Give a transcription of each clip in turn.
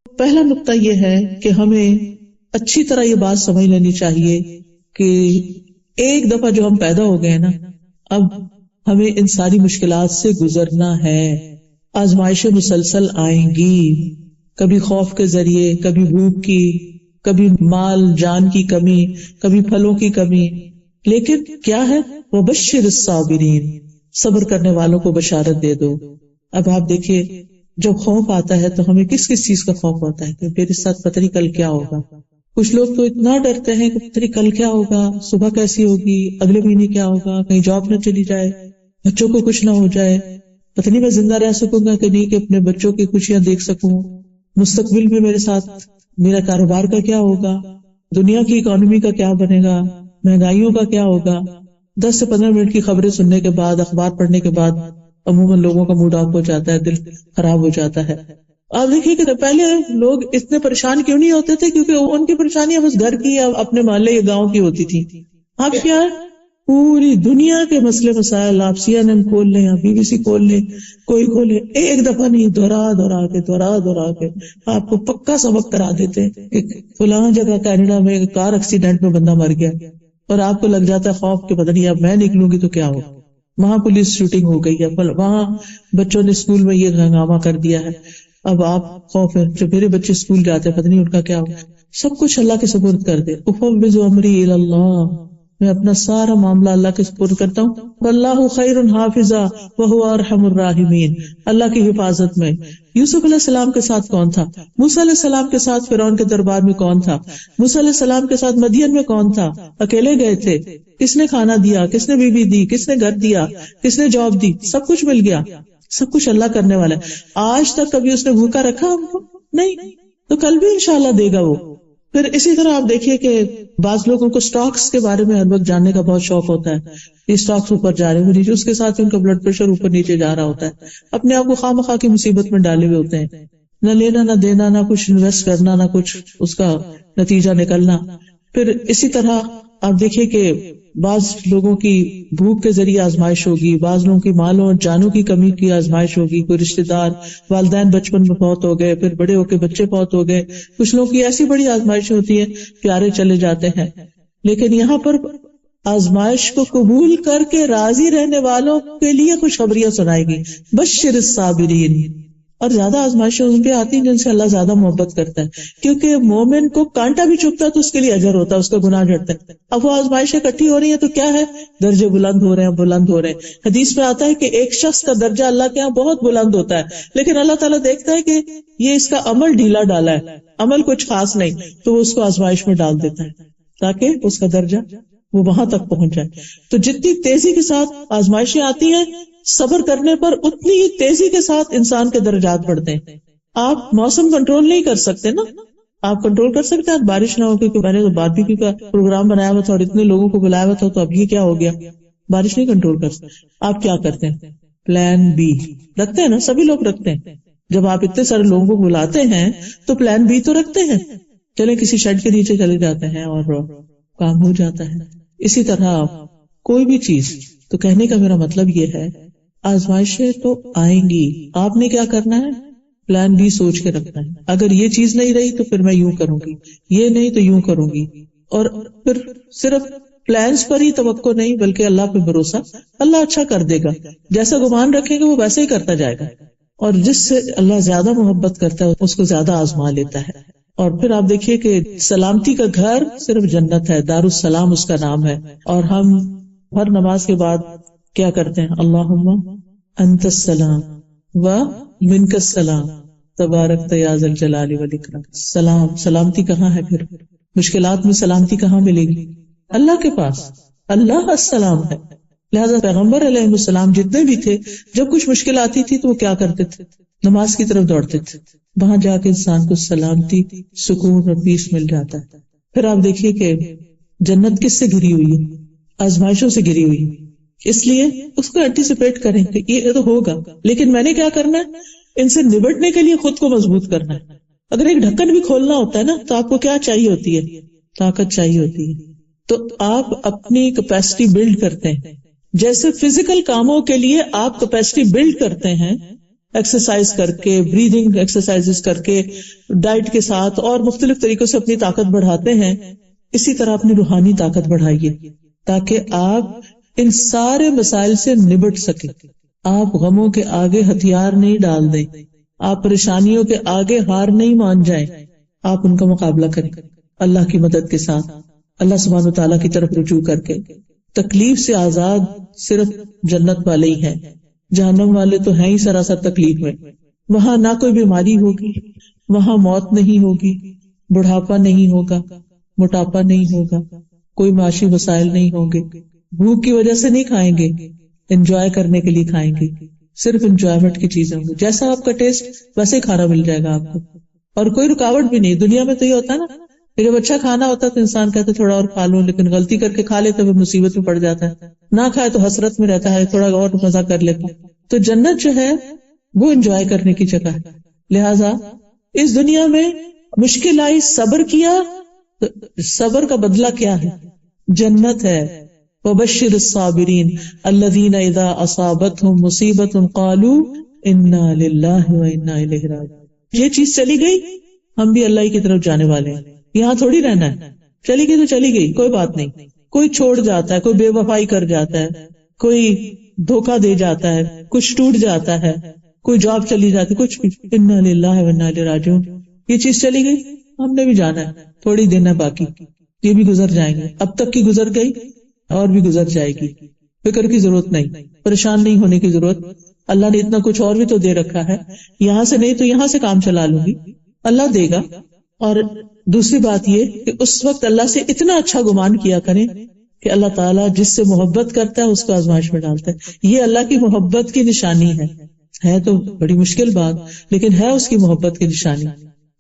پہلا نقطہ یہ ہے کہ ہمیں اچھی طرح یہ بات سمجھ لینی چاہیے کہ ایک دفعہ جو ہم پیدا ہو گئے نا، اب ہمیں ان ساری مشکلات سے گزرنا ہے. آزمائشیں مسلسل آئیں گی، کبھی خوف کے ذریعے، کبھی بھوک کی، کبھی مال جان کی کمی، کبھی پھلوں کی کمی. لیکن کیا ہے؟ وَبَشِّرِ الصَّابِرِينَ، صبر کرنے والوں کو بشارت دے دو. اب آپ دیکھیے، جب خوف آتا ہے تو ہمیں کس کس چیز کا خوف ہوتا ہے کہ میرے ساتھ پتہ نہیں کل کیا ہوگا. کچھ لوگ تو اتنا ڈرتے ہیں کہ پتہ نہیں کل کیا ہوگا، صبح کیسی ہوگی، اگلے مہینے کیا ہوگا، کہیں جاب نہ چلی جائے، بچوں کو کچھ نہ ہو جائے، پتہ نہیں میں زندہ رہ سکوں گا کہ نہیں، کہ اپنے بچوں کی خوشیاں دیکھ سکوں، مستقبل میں میرے ساتھ میرا کاروبار کا کیا ہوگا، دنیا کی اکانومی کا کیا بنے گا، مہنگائیوں کا کیا ہوگا. 10 سے 15 منٹ کی خبریں سننے کے بعد، اخبار پڑھنے کے بعد عموماً لوگوں کا موڈ آف ہو جاتا ہے، دل خراب ہو جاتا ہے. آپ دیکھیے کہ پہلے لوگ اتنے پریشان کیوں نہیں ہوتے تھے، کیونکہ ان کی پریشانیاں بس گھر کی یا اپنے محلے یا گاؤں کی ہوتی تھی. اب کیا ہے؟ پوری دنیا کے مسئلے مسائل، آپ CNN کھول لیں، آپ BBC کھول لیں، کوئی کھولے، ایک دفعہ نہیں، دورا کے آپ کو پکا سبق کرا دیتے ہیں. فلاں جگہ کینیڈا میں کار ایکسیڈنٹ میں بندہ مر گیا، اور آپ کو لگ جاتا ہے خوف کہ پتہ نہیں اب میں نکلوں گی تو کیا ہوگا، وہاں پولیس شوٹنگ ہو گئی ہے، وہاں بچوں نے اسکول میں یہ ہنگامہ کر دیا ہے. اب آپ خوف ہے، جب میرے بچے اسکول جاتے ہیں پتہ نہیں ان کا کیا ہوگا. سب کچھ اللہ کے سپرد کر دے. افوض امری الی اللہ، میں اپنا سارا معاملہ اللہ کے سپرد کرتا ہوں. واللہ خیر حافظا وہو ارحم الراحمین، اللہ کی حفاظت میں. یوسف علیہ السلام کے ساتھ کون تھا؟ موسیٰ علیہ السلام کے ساتھ فرعون کے دربار میں کون تھا؟ موسیٰ علیہ السلام کے ساتھ مدین میں کون تھا؟ اکیلے گئے تھے، کس نے کھانا دیا، کس نے بیوی دی، کس نے گھر دیا، کس نے جاب دی، سب کچھ مل گیا. سب کچھ اللہ کرنے والا ہے. آج تک کبھی اس نے بھوکا رکھا ہم کو؟ نہیں، تو کل بھی انشاءاللہ دے گا وہ. پھر اسی طرح آپ دیکھیے کہ بعض لوگوں کو سٹاکس کے بارے میں ہر وقت جاننے کا بہت شوق ہوتا ہے. یہ سٹاکس اوپر جا رہے ہیں نیچے، اس کے ساتھ ان کا بلڈ پریشر اوپر نیچے جا رہا ہوتا ہے. اپنے آپ کو خواہ مخواہ کی مصیبت میں ڈالے ہوئے ہوتے ہیں، نہ لینا نہ دینا، نہ کچھ انویسٹ کرنا، نہ کچھ اس کا نتیجہ نکلنا. پھر اسی طرح آپ دیکھیے کہ بعض لوگوں کی بھوک کے ذریعے آزمائش ہوگی، بعض لوگوں کی مالوں اور جانوں کی کمی کی آزمائش ہوگی. کوئی رشتہ دار، والدین بچپن میں فوت ہو گئے، پھر بڑے ہو کے بچے فوت ہو گئے. کچھ لوگوں کی ایسی بڑی آزمائشیں ہوتی ہیں، پیارے چلے جاتے ہیں. لیکن یہاں پر آزمائش کو قبول کر کے راضی رہنے والوں کے لیے خوشخبریاں سنائے گی. بشر الصابرین. اور زیادہ آزمائشیں ان پہ آتی ہیں جن سے اللہ زیادہ محبت کرتا ہے، کیونکہ مومن کو کانٹا بھی چبھتا ہے تو اس کے لیے اجر ہوتا ہے، اس کا گناہ جھڑتا ہے. اب وہ آزمائشیں اکٹھی ہو رہی ہیں تو کیا ہے؟ درجے بلند ہو رہے ہیں. حدیث میں آتا ہے کہ ایک شخص کا درجہ اللہ کے ہاں بہت بلند ہوتا ہے، لیکن اللہ تعالیٰ دیکھتا ہے کہ یہ اس کا عمل ڈھیلا ڈالا ہے، عمل کچھ خاص نہیں، تو وہ اس کو آزمائش میں ڈال دیتا ہے تاکہ اس کا درجہ وہ وہاں تک پہنچ جائے. تو جتنی تیزی کے ساتھ آزمائشیں آتی ہیں، صبر کرنے پر اتنی ہی تیزی کے ساتھ انسان کے درجات بڑھتے ہیں. آپ موسم کنٹرول نہیں کر سکتے نا، آپ کنٹرول کر سکتے ہیں بارش نہ ہو، کیونکہ میں نے تو باربیکیو کا پروگرام بنایا ہوا تھا اور اتنے لوگوں کو بلایا ہوا تھا، تو اب یہ کیا ہو گیا، بارش نہیں کنٹرول کر سکتے. آپ کیا کرتے ہیں؟ پلان بی رکھتے ہیں نا، سبھی لوگ رکھتے ہیں. جب آپ اتنے سارے لوگوں کو بلاتے ہیں تو پلان بی تو رکھتے ہیں، چلے کسی شیڈ کے نیچے چلے جاتے ہیں اور کام ہو جاتا ہے. اسی طرح کوئی بھی چیز، تو کہنے کا میرا مطلب یہ ہے آزمائشیں تو آئیں گی، آپ نے کیا کرنا ہے؟ پلان بی سوچ کے رکھنا ہے. اگر یہ چیز نہیں رہی تو پھر میں یوں کروں گی، یہ نہیں تو یوں کروں گی. اور پھر صرف پلانس پر ہی توقع نہیں بلکہ اللہ پہ بھروسہ، اللہ اچھا کر دے گا. جیسا گمان رکھیں گے وہ ویسے ہی کرتا جائے گا. اور جس سے اللہ زیادہ محبت کرتا ہے اس کو زیادہ آزما لیتا ہے. اور پھر آپ دیکھیے کہ سلامتی کا گھر صرف جنت ہے، دار السلام اس کا نام ہے. اور ہم ہر نماز کے بعد کیا کرتے ہیں؟ اللہم انت السلام و منک السلام تبارک یا ذا الجلال والاکرام. سلام، سلامتی کہاں ہے؟ پھر مشکلات میں سلامتی کہاں ملے گی؟ اللہ کے پاس. اللہ السلام ہے. لہذا پیغمبر علیہ السلام جتنے بھی تھے، جب کچھ مشکل آتی تھی تو وہ کیا کرتے تھے؟ نماز کی طرف دوڑتے تھے. وہاں جا کے انسان کو سلامتی، سکون اور پیس مل جاتا ہے. پھر آپ دیکھیے کہ جنت کس سے گھری ہوئی ہے؟ آزمائشوں سے گھری ہوئی. اس لیے اس کو اینٹیسپیٹ کریں کہ یہ تو ہوگا، لیکن میں نے کیا کرنا ہے؟ ان سے نبٹنے کے لیے خود کو مضبوط کرنا ہے. اگر ایک ڈھکن بھی کھولنا ہوتا ہے نا تو آپ کو کیا چاہیے ہوتی ہے؟ طاقت چاہیے ہوتی ہے. تو آپ اپنی کیپیسٹی بلڈ کرتے ہیں. جیسے فزیکل کاموں کے لیے آپ کیپیسٹی بلڈ کرتے ہیں، ایکسرسائز کر کے، بریدنگ ایکسرسائز کر کے، ڈائٹ کے ساتھ اور مختلف طریقوں سے اپنی طاقت بڑھاتے ہیں، اسی طرح اپنی روحانی طاقت بڑھائیے تاکہ آپ ان سارے مسائل سے نبٹ سکیں. آپ غموں کے آگے ہتھیار نہیں ڈال دیں، آپ پریشانیوں کے آگے ہار نہیں مان جائیں، آپ ان کا مقابلہ کریں اللہ کی مدد کے ساتھ، اللہ سبحانہ وتعالیٰ کی طرف رجوع کر کے. تکلیف سے آزاد صرف جنت والے ہی ہیں، جہنم والے تو ہیں ہی سراسر تکلیف میں. وہاں نہ کوئی بیماری ہوگی، وہاں موت نہیں ہوگی، بڑھاپا نہیں ہوگا، موٹاپا نہیں ہوگا، کوئی معاشی مسائل نہیں ہوں گے. بھوک کی وجہ سے نہیں کھائیں گے، انجوائے کرنے کے لیے کھائیں گے، صرف انجوائمنٹ کی چیزیں ہوں گی. جیسا آپ کا ٹیسٹ ویسے کھانا مل جائے گا آپ کو، اور کوئی رکاوٹ بھی نہیں. دنیا میں تو یہ ہوتا ہے نا کہ جب اچھا کھانا ہوتا ہے تو انسان کہتا ہے تھوڑا اور کھا لوں، لیکن غلطی کر کے کھا لیتا ہے تو مصیبت میں پڑ جاتا ہے، نہ کھائے تو حسرت میں رہتا ہے، تھوڑا اور مزہ کر لیتا. تو جنت جو ہے وہ انجوائے کرنے کی جگہ ہے. لہٰذا اس دنیا میں مشکل آئی، صبر کیا، تو صبر کا بدلہ کیا ہے؟ جنت ہے. وبشر الصابرین الذین اذا اصابتهم مصیبۃ قالوا انا للہ وانا الیہ راجعون. یہ چیز چلی گئی، ہم بھی اللہ کی طرف جانے والے ہیں، یہاں تھوڑی رہنا ہے. چلی گئی تو چلی گئی، کوئی بات نہیں. کوئی چھوڑ جاتا ہے، کوئی بے وفائی کر جاتا ہے، کوئی دھوکہ دے جاتا ہے، کچھ ٹوٹ جاتا ہے، کوئی جاب چلی جاتی، کچھ بھی. انا للہ وانا الیہ راجعون. یہ چیز چلی گئی، ہم نے بھی جانا ہے، تھوڑی دن ہے باقی، یہ بھی گزر جائیں گے. اب تک کی گزر گئی اور بھی گزر جائے گی. فکر کی ضرورت نہیں، پریشان نہیں ہونے کی ضرورت. اللہ نے اتنا کچھ اور بھی تو دے رکھا ہے، یہاں سے نہیں تو یہاں سے کام چلا لوں گی، اللہ دے گا. اور دوسری بات یہ کہ اس وقت اللہ سے اتنا اچھا گمان کیا کریں کہ اللہ تعالیٰ جس سے محبت کرتا ہے اس کو آزمائش میں ڈالتا ہے. یہ اللہ کی محبت کی نشانی ہے تو بڑی مشکل بات، لیکن ہے اس کی محبت کی نشانی.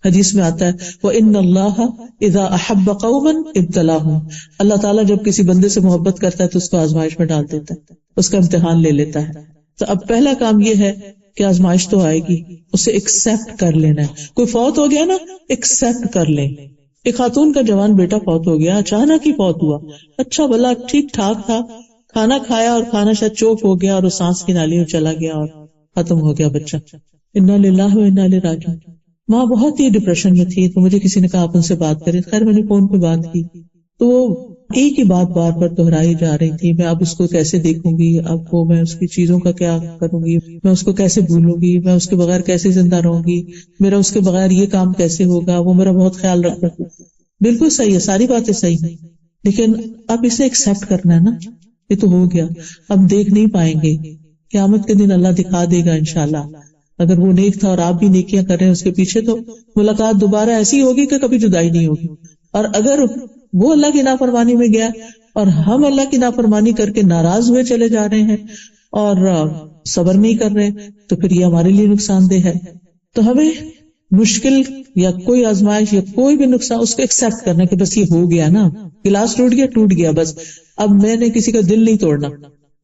حدیث میں آتا ہے وَإِنَّ اللَّهَ إِذَا أَحَبَّ قَوْمًا ابْتَلَاهُمْ. اللہ تعالیٰ جب کسی بندے سے محبت کرتا ہے تو اس کو آزمائش میں ڈال دیتا ہے، اس کا امتحان لے لیتا ہے. تو اب پہلا کام یہ ہے کہ آزمائش تو آئے گی، اسے ایکسپٹ کر لینا ہے. کوئی فوت ہو گیا نا، ایکسپٹ کر لیں. ایک خاتون کا جوان بیٹا فوت ہو گیا، اچانک ہی فوت ہوا، اچھا بھلا ٹھیک ٹھاک تھا، کھانا کھایا اور کھانا شاید چوک ہو گیا اور وہ سانس کی نالی میں چلا گیا اور ختم ہو گیا بچہ. انا للہ و انا الیہ راجعون. ماں بہت ہی ڈپریشن میں تھی، تو مجھے کسی نے کہا آپ ان سے بات کریں. خیر میں نے فون پہ بات کی تو وہ ایک ہی بات بار بار دہرائی جا رہی تھی، میں اب اس کو کیسے دیکھوں گی، اب وہ میں اس کی چیزوں کا کیا کروں گی، میں اس کو کیسے بھولوں گی، میں اس کے بغیر کیسے زندہ رہوں گی، میرا اس کے بغیر یہ کام کیسے ہوگا، وہ میرا بہت خیال رکھتا ہے. بالکل صحیح ہے، ساری باتیں صحیح ہیں، لیکن اب اسے ایکسپٹ کرنا ہے نا. یہ تو ہو گیا، اب دیکھ نہیں پائیں گے. قیامت کے دن اللہ دکھا دے گا انشاءاللہ. اگر وہ نیک تھا اور آپ بھی نیکیاں کر رہے ہیں اس کے پیچھے، تو ملاقات دوبارہ ایسی ہوگی کہ کبھی جدائی نہیں ہوگی. اور اگر وہ اللہ کی نافرمانی میں گیا اور ہم اللہ کی نافرمانی کر کے ناراض ہوئے چلے جا رہے ہیں اور صبر نہیں کر رہے، تو پھر یہ ہمارے لیے نقصان دہ ہے. تو ہمیں مشکل یا کوئی آزمائش یا کوئی بھی نقصان اس کو ایکسپٹ کرنا کہ بس یہ ہو گیا نا، گلاس ٹوٹ گیا بس، اب میں نے کسی کا دل نہیں توڑنا.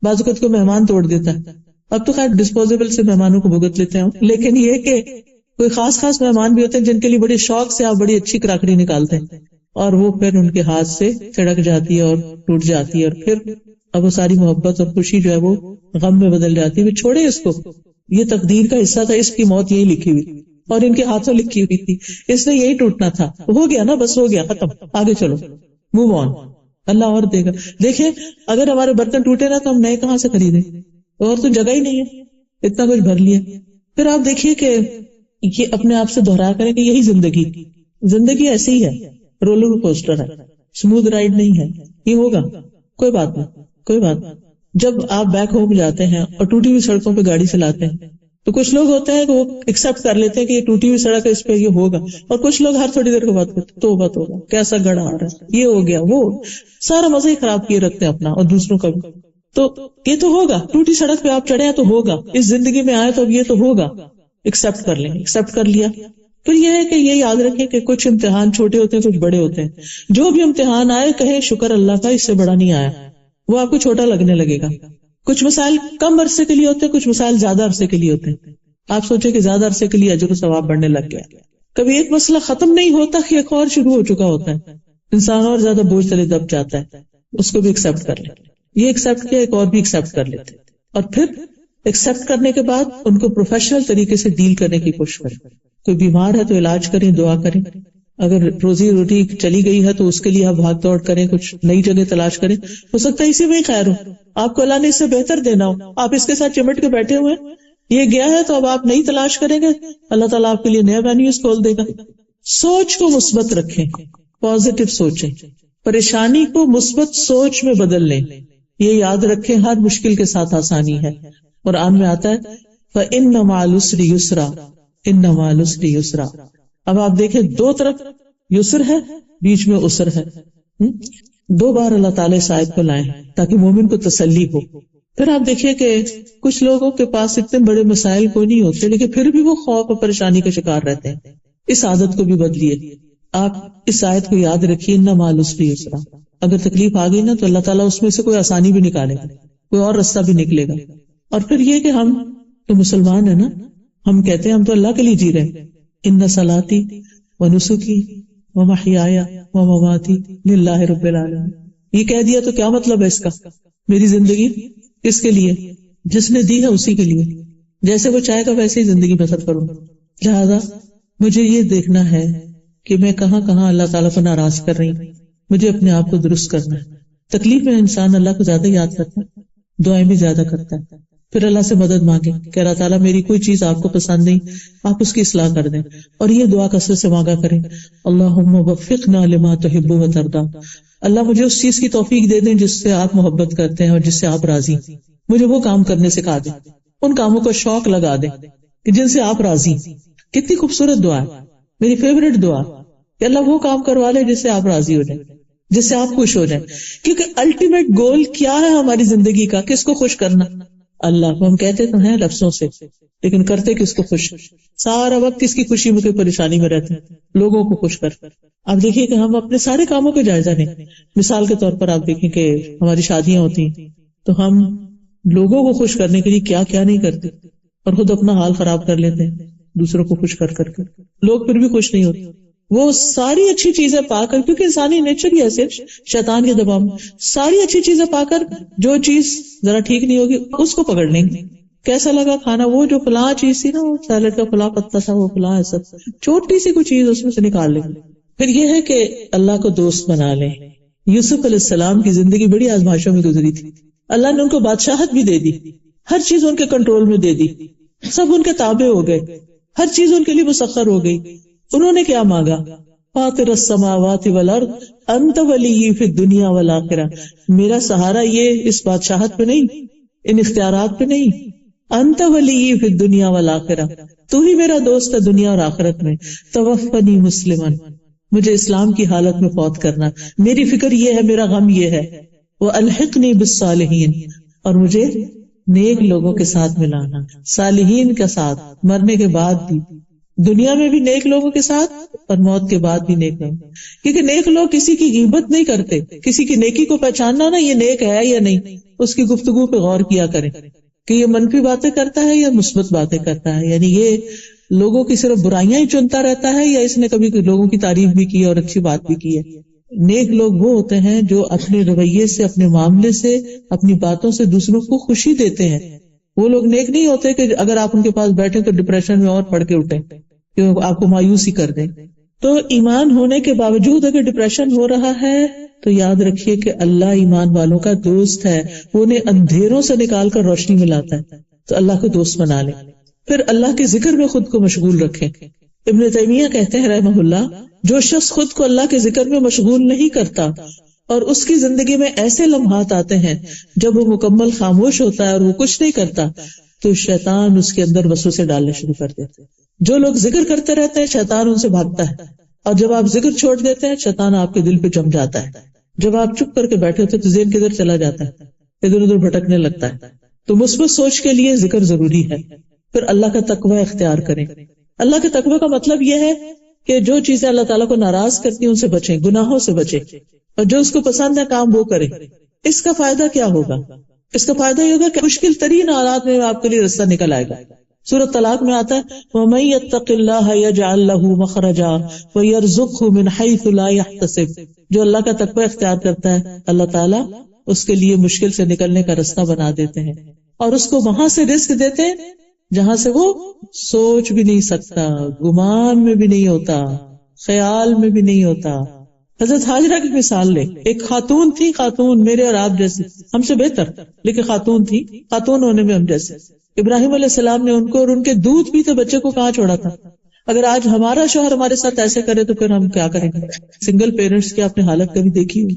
بعض اوقات کو مہمان توڑ دیتا ہے، اب تو خیر ڈسپوزیبل سے مہمانوں کو بھگت لیتے ہیں، لیکن یہ کہ کوئی خاص مہمان بھی ہوتے ہیں جن کے لیے بڑے شوق سے آپ بڑی اچھی کراکری نکالتے ہیں اور وہ پھر ان کے ہاتھ سے چھڑک جاتی ہے اور ٹوٹ جاتی ہے، اور پھر اب وہ ساری محبت اور خوشی جو ہے وہ غم میں بدل جاتی ہے. وہ چھوڑے اس کو، یہ تقدیر کا حصہ تھا، اس کی موت یہی لکھی ہوئی اور ان کے ہاتھوں لکھی ہوئی تھی، اس نے یہی ٹوٹنا تھا. ہو گیا نا، بس ہو گیا، ختم، آگے چلو، موو آن. اللہ اور دے گا. دیکھیں اگر ہمارے برتن ٹوٹے نا تو ہم نئے کہاں سے خریدیں، اور تو جگہ ہی نہیں ہے، اتنا کچھ بھر لیا. پھر آپ دیکھیے کہ یہ اپنے آپ سے دہرایا کریں کہ یہی زندگی ایسی ہی ہے، رولر کوسٹر ہے، اسموتھ رائڈ نہیں ہے. یہ ہوگا، کوئی بات نہیں. جب آپ بیک ہوم جاتے ہیں اور ٹوٹی ہوئی سڑکوں پہ گاڑی چلاتے ہیں تو کچھ لوگ ہوتے ہیں کہ وہ ایکسپٹ کر لیتے ہیں کہ یہ ٹوٹی ہوئی سڑک ہے، اس پہ یہ ہوگا، اور کچھ لوگ ہر تھوڑی دیر کے بعد توبہ کیسا گڑا آ رہا ہے، یہ ہو گیا، وہ سارا مزہ ہی خراب کیے رکھتے ہیں اپنا اور دوسروں کا بھی. تو یہ تو ہوگا، ٹوٹی سڑک پہ آپ چڑھے ہیں تو ہوگا، اس زندگی میں آئے تو اب یہ تو ہوگا. ایکسپٹ کر لیں، ایکسپٹ کر لیا. پھر یہ ہے کہ یہ یاد رکھیں کہ کچھ امتحان چھوٹے ہوتے ہیں، کچھ بڑے ہوتے ہیں. جو بھی امتحان آئے کہیں شکر اللہ کا، اس سے بڑا نہیں آیا، وہ آپ کو چھوٹا لگنے لگے گا. کچھ مسائل کم عرصے کے لیے ہوتے ہیں، کچھ مسائل زیادہ عرصے کے لیے ہوتے ہیں. آپ سوچیں کہ زیادہ عرصے کے لیے اجر و ثواب بڑھنے لگ گیا. کبھی ایک مسئلہ ختم نہیں ہوتا کہ ایک اور شروع ہو چکا ہوتا ہے، انسان اور زیادہ بوجھ تلے دب جاتا ہے. اس کو بھی ایکسپٹ کر لیں. یہ ایکسپٹ کیا، ایک اور بھی ایکسپٹ کر لیتے، اور پھر ایکسپٹ کرنے کے بعد ان کو پروفیشنل طریقے سے ڈیل کرنے کی کوشش کریں. کوئی بیمار ہے تو علاج کریں, دعا کریں. اگر روزی روٹی چلی گئی ہے تو اس کے لیے آپ بھاگ دوڑ کریں, کچھ نئی جگہ تلاش کریں. ہو سکتا ہے اسی میں ہی خیر ہو, آپ کو اللہ نے اس سے بہتر دینا ہو, آپ اس کے ساتھ چمٹ کے بیٹھے ہوئے, یہ گیا ہے تو اب آپ نئی تلاش کریں گے, اللہ تعالیٰ آپ کے لیے نیا وینیوز کھول دے گا. سوچ کو مثبت رکھیں, پازیٹو سوچیں, پریشانی کو مثبت سوچ میں بدل لیں. یہ یاد رکھیں ہر مشکل کے ساتھ آسانی ہے. قرآن میں آتا ہے فَإِنَّ مَعَ الْعُسْرِ يُسْرًا إِنَّ مَعَ الْعُسْرِ يُسْرًا. اب آپ دیکھیں دو طرف یسر ہے, بیچ میں عسر ہے. دو بار اللہ تعالیٰ اس آیت کو لائیں تاکہ مومن کو تسلی ہو. پھر آپ دیکھیے کہ کچھ لوگوں کے پاس اتنے بڑے مسائل کوئی نہیں ہوتے لیکن پھر بھی وہ خوف اور پریشانی کا شکار رہتے ہیں. اس عادت کو بھی بدلیے. آپ اس آیت کو یاد رکھیے اِنَّ مَعَ الْعُسْرِ يُسْرًا. اگر تکلیف آ گئی نا تو اللہ تعالیٰ اس میں سے کوئی آسانی بھی نکالے گا, کوئی اور رستہ بھی نکلے گا. اور پھر یہ کہ ہم تو مسلمان ہیں نا, ہم کہتے ہیں ہم تو اللہ کے لیے جی رہے ہیں. ان صلاتی ونسکی ومحیائی ومماتی للہ رب العالمین. یہ کہہ دیا تو کیا مطلب ہے اس کا؟ میری زندگی کس کے لیے؟ جس نے دی ہے اسی کے لیے, جیسے وہ چاہے گا ویسے ہی زندگی بسر کروں. لہذا مجھے یہ دیکھنا ہے کہ میں کہاں کہاں اللہ تعالیٰ کو ناراض کر رہی ہوں, مجھے اپنے آپ کو درست کرنا ہے. تکلیف میں انسان اللہ کو زیادہ یاد کرتا ہے, دعائیں بھی زیادہ کرتا ہے, پھر اللہ سے مدد مانگے کہ اللہ تعالیٰ میری کوئی چیز آپ کو پسند نہیں, آپ اس کی اصلاح کر دیں. اور یہ دعا کثرت سے مانگا کریں اللہم وفقنا لما تحب و ترضی. اللہ مجھے اس چیز کی توفیق دے دیں جس سے آپ محبت کرتے ہیں اور جس سے آپ راضی. مجھے وہ کام کرنے سکھا دیں, ان کاموں کو شوق لگا دیں کہ جن سے آپ راضی. کتنی خوبصورت دعا ہے, میری فیوریٹ دعا کہ اللہ وہ کام کروا لے جس سے آپ راضی ہو جائیں, جس سے آپ خوش ہو جائیں. کیونکہ الٹیمیٹ گول کیا ہے ہماری زندگی کا؟ کس کو خوش کرنا؟ اللہ کو. ہم کہتے تو ہیں لفظوں سے لیکن کرتے کس کو خوش؟ سارا وقت کس کی خوشی میں, کوئی پریشانی میں رہتے ہیں, لوگوں کو خوش کر. آپ دیکھیے کہ ہم اپنے سارے کاموں کا جائزہ لیں. مثال کے طور پر آپ دیکھیں کہ ہماری شادیاں ہوتی ہیں تو ہم لوگوں کو خوش کرنے کے لیے کیا کیا نہیں کرتے اور خود اپنا حال خراب کر لیتے ہیں دوسروں کو خوش کر کر کے. لوگ پھر بھی خوش نہیں ہوتے. وہ ساری اچھی چیزیں پا کر, کیونکہ انسانی نیچر ہی ایسے شیطان کے دباؤ میں, ساری اچھی چیزیں پا کر جو چیز ذرا ٹھیک نہیں ہوگی اس کو پکڑ لیں گے. کیسا لگا کھانا, وہ جو فلاں چیز تھی نا, وہ سیلڈ کا فلاں پتا تھا, وہ فلاں ایسا, چھوٹی سی کوئی چیز اس میں سے نکال لیں گے. پھر یہ ہے کہ اللہ کو دوست بنا لیں. یوسف علیہ السلام کی زندگی بڑی آزمائشوں میں گزری تھی. اللہ نے ان کو بادشاہت بھی دے دی, ہر چیز ان کے کنٹرول میں دے دی, سب ان کے تابع ہو گئے, ہر چیز ان کے لیے مسخر ہو گئی. انہوں نے کیا مانگا؟ فاطر السماوات والارض انت ولی فی الدنیا والآخرہ. میرا سہارا یہ اس بادشاہت پہ نہیں, ان اختیارات پہ نہیں. انت ولی فی الدنیا والآخرہ, تو ہی میرا دوست ہے دنیا اور آخرت میں. توفنی مسلمن, مجھے اسلام کی حالت میں فوت کرنا. میری فکر یہ ہے, میرا غم یہ ہے. والحقنی بالصالحین, اور مجھے نیک لوگوں کے ساتھ ملانا, صالحین کے ساتھ, مرنے کے بعد بھی, دنیا میں بھی نیک لوگوں کے ساتھ اور موت کے بعد بھی نیک لوگ. کیونکہ نیک لوگ کسی کی غیبت نہیں کرتے. کسی کی نیکی کو پہچاننا نا, یہ نیک ہے یا نہیں, اس کی گفتگو پہ غور کیا کریں کہ یہ منفی باتیں کرتا ہے یا مثبت باتیں کرتا ہے. یعنی یہ لوگوں کی صرف برائیاں ہی چنتا رہتا ہے یا اس نے کبھی لوگوں کی تعریف بھی کی اور اچھی بات بھی کی ہے. نیک لوگ وہ ہوتے ہیں جو اپنے رویے سے, اپنے معاملے سے, اپنی باتوں سے دوسروں کو خوشی دیتے ہیں. وہ لوگ نیک نہیں ہوتے کہ اگر آپ ان کے پاس بیٹھے تو ڈپریشن میں اور پڑ کے اٹھیں کہ آپ کو مایوس ہی کر دیں. تو ایمان ہونے کے باوجود اگر ڈپریشن ہو رہا ہے تو یاد رکھیے کہ اللہ ایمان والوں کا دوست ہے, وہ انہیں اندھیروں سے نکال کر روشنی میں لاتا ہے. تو اللہ کو دوست بنا لیں. پھر اللہ کے ذکر میں خود کو مشغول رکھیں. ابن تیمیہ کہتے ہیں رحمہ اللہ, جو شخص خود کو اللہ کے ذکر میں مشغول نہیں کرتا اور اس کی زندگی میں ایسے لمحات آتے ہیں جب وہ مکمل خاموش ہوتا ہے اور وہ کچھ نہیں کرتا, تو شیطان اس کے اندر وسوسے ڈالنے شروع کر دیتے ہیں. جو لوگ ذکر کرتے رہتے ہیں شیطان ان سے بھاگتا ہے, اور جب آپ ذکر چھوڑ دیتے ہیں شیطان آپ کے دل پہ جم جاتا ہے. جب آپ چپ کر کے بیٹھے ہوتے تو ذہن کدھر چلا جاتا ہے, ادھر ادھر بھٹکنے لگتا ہے. تو مثبت سوچ کے لیے ذکر ضروری ہے. پھر اللہ کا تقوی اختیار کریں. اللہ کے تقوی کا مطلب یہ ہے کہ جو چیزیں اللہ تعالیٰ کو ناراض کرتی ہیں ان سے بچیں, گناہوں سے بچیں, اور جو اس کو پسند ہے کام وہ کریں. اس کا فائدہ کیا ہوگا؟ اس کا فائدہ یہ ہوگا کہ مشکل ترین حالات میں آپ کے لیے رستہ نکل آئے گا. سورۃ طلاق میں آتا ہے وَمَن يَتَّقِ اللَّهَ يَجْعَل لَّهُ مَخْرَجًا وَيَرْزُقْهُ مِنْ حَيْثُ لَا يَحْتَسِبُ. جو اللہ کا تقوی اختیار کرتا ہے اللہ تعالیٰ اس کے لیے مشکل سے نکلنے کا راستہ بنا دیتے ہیں، اور اس کو وہاں سے رزق دیتے ہیں جہاں سے وہ سوچ بھی نہیں سکتا، گمان میں بھی نہیں ہوتا، خیال میں بھی نہیں ہوتا۔ حضرت ہاجرہ کی مثال لے، ایک خاتون تھی، خاتون میرے اور آپ جیسے، ہم سے بہتر، لیکن خاتون تھی، خاتون ہونے میں ہم جیسے۔ ابراہیم علیہ السلام نے ان کو اور ان کے دودھ پیتے بچے کو کہاں چھوڑا تھا؟ اگر آج ہمارا شوہر ہمارے ساتھ ایسے کرے تو پھر ہم کیا کریں گے؟ سنگل پیرنٹس کی آپ نے حالت کبھی دیکھی ہوئی؟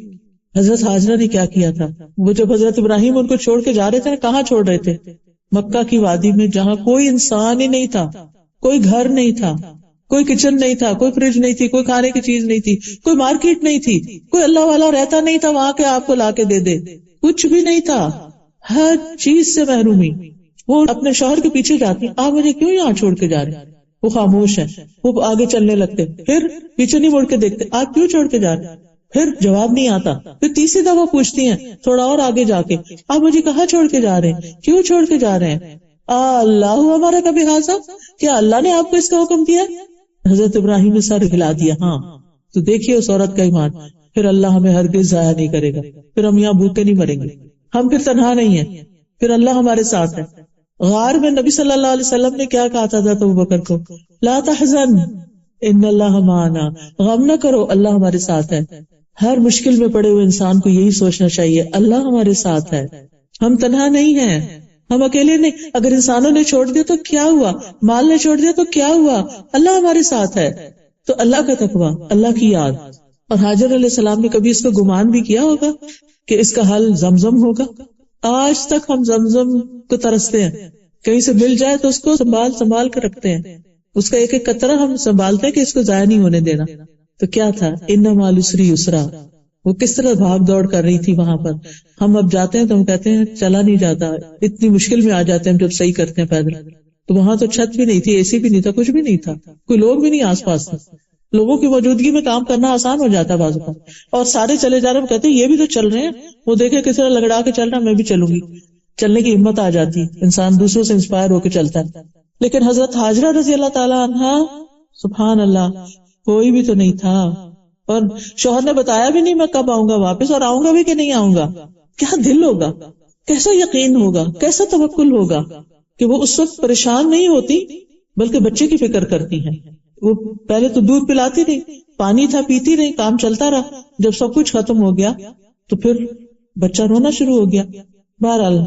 حضرت ہاجرہ نے کیا کیا تھا؟ وہ جب حضرت ابراہیم ان کو چھوڑ کے جا رہے تھے، کہاں چھوڑ رہے تھے؟ مکہ کی وادی میں، جہاں کوئی انسان ہی نہیں تھا، کوئی گھر نہیں تھا، کوئی کچن نہیں تھا، کوئی فریج نہیں تھی، کوئی کھانے کی چیز نہیں تھی، کوئی مارکیٹ نہیں تھی، کوئی اللہ والا رہتا نہیں تھا وہاں کے آپ کو لا کے دے دے، کچھ بھی نہیں تھا، ہر چیز سے محرومی۔ وہ اپنے شوہر کے پیچھے جاتی، آپ مجھے کیوں یہاں چھوڑ کے جا رہے ہیں؟ وہ خاموش ہے، وہ آگے چلنے لگتے، پھر پیچھے نہیں مڑ کے دیکھتے، آپ کیوں چھوڑ کے جا رہے ہیں؟ پھر جواب نہیں آتا، پھر تیسری دفعہ پوچھتی ہیں تھوڑا اور آگے جا کے، آپ مجھے کہاں چھوڑ کے جا رہے ہیں؟ کیوں چھوڑ کے جا رہے ہیں؟ اللہ ہمارا کبھی حاضر، کیا اللہ نے آپ کو اس کا حکم دیا؟ حضرت ابراہیم نے سر ہلا دیا، ہاں۔ تو دیکھیے اس عورت کا ایمان، پھر اللہ ہمیں ہرگز ضائع نہیں کرے گا، پھر ہم یہاں بھوکے نہیں مریں گے، ہم پھر تنہا نہیں ہیں، پھر اللہ ہمارے ساتھ ہے۔ غار میں نبی صلی اللہ علیہ وسلم نے کیا کہا تھا حضرت ابوبکر کو؟ لا تحزن ان اللہ معنا، غم نہ کرو، اللہ ہمارے ساتھ ہے۔ ہر مشکل میں پڑے ہوئے انسان کو یہی سوچنا چاہیے، اللہ ہمارے ساتھ ہے، ہم تنہا نہیں ہیں، ہم اکیلے نہیں۔ اگر انسانوں نے چھوڑ دیا تو کیا ہوا، مال نے چھوڑ دیا تو کیا ہوا، اللہ ہمارے ساتھ ہے۔ تو اللہ کا تقویٰ، اللہ کی یاد۔ اور حاجر علیہ السلام نے کبھی اس کو گمان بھی کیا ہوگا کہ اس کا حل زمزم ہوگا؟ آج تک ہم زمزم کو ترستے ہیں، کہیں سے مل جائے تو اس کو سنبھال کر رکھتے ہیں، اس کا ایک ایک قطرہ ہم سنبھالتے ہیں کہ اس کو ضائع نہیں ہونے دینا۔ تو کیا تھا؟ ان مع العسر یسرا، وہ کس طرح بھاگ دوڑ کر رہی تھی وہاں پر۔ ہم اب جاتے ہیں تو ہم کہتے ہیں چلا نہیں جاتا، اتنی مشکل میں آ جاتے ہیں ہم جب صحیح کرتے ہیں پیدل۔ تو وہاں تو چھت بھی نہیں تھی، اے سی بھی نہیں تھا، کچھ بھی نہیں تھا، کوئی لوگ بھی نہیں آس پاس تھے۔ لوگوں کی موجودگی میں کام کرنا آسان ہو جاتا ہے بعض اوقات، اور سارے چلے جا رہے ہیں، کہتے ہیں یہ بھی تو چل رہے ہیں، وہ دیکھے کس طرح لگڑا کے چل رہا، میں بھی چلوں گی، چلنے کی ہمت آ جاتی، انسان دوسروں سے انسپائر ہو کے چلتا ہے۔ لیکن حضرت ہاجرہ رضی اللہ تعالی عنہا، سبحان اللہ، کوئی بھی تو نہیں تھا، اور شوہر نے بتایا بھی نہیں میں کب آؤں گا واپس، اور آؤں گا بھی کہ نہیں آؤں گا۔ کیا دل ہوگا، کیسا یقین ہوگا، کیسا توکل ہوگا کہ وہ اس وقت پریشان نہیں ہوتی بلکہ بچے کی فکر کرتی ہیں۔ وہ پہلے تو دودھ پلاتی رہی، پانی تھا پیتی رہی، کام چلتا رہا، جب سب کچھ ختم ہو گیا تو پھر بچہ رونا شروع ہو گیا۔ بہرحال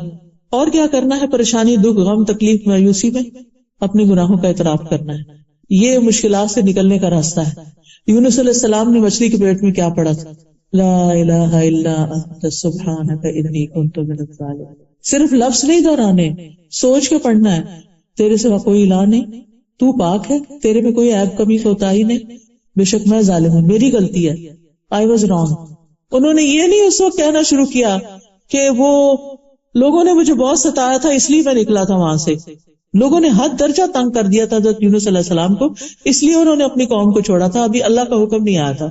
اور کیا کرنا ہے، پریشانی، دکھ، غم، تکلیف، مایوسی میں اپنے گناہوں کا اعتراف کرنا ہے، یہ مشکلات سے نکلنے کا راستہ ہے۔ یونس علیہ السلام نے مچھلی کے پیٹ میں کیا پڑھا تھا؟ لا الہ الا انت سبحانک انی کنت من الظالمین۔ صرف لفظ نہیں دہرانے، سوچ کے پڑھنا ہے، تیرے سوا کوئی الہ نہیں، تو پاک ہے، تیرے میں کوئی عیب کمی کوتاہی نہیں، بے شک میں ظالم ہوں، میری غلطی ہے، I was wrong۔ انہوں نے یہ نہیں اس وقت کہنا شروع کیا کہ وہ لوگوں نے مجھے بہت ستایا تھا اس لیے میں نکلا تھا وہاں سے، لوگوں نے حد درجہ تنگ کر دیا تھا حضرت یونس علیہ السلام کو، اس لیے انہوں نے اپنی قوم کو چھوڑا تھا، ابھی اللہ کا حکم نہیں آیا تھا۔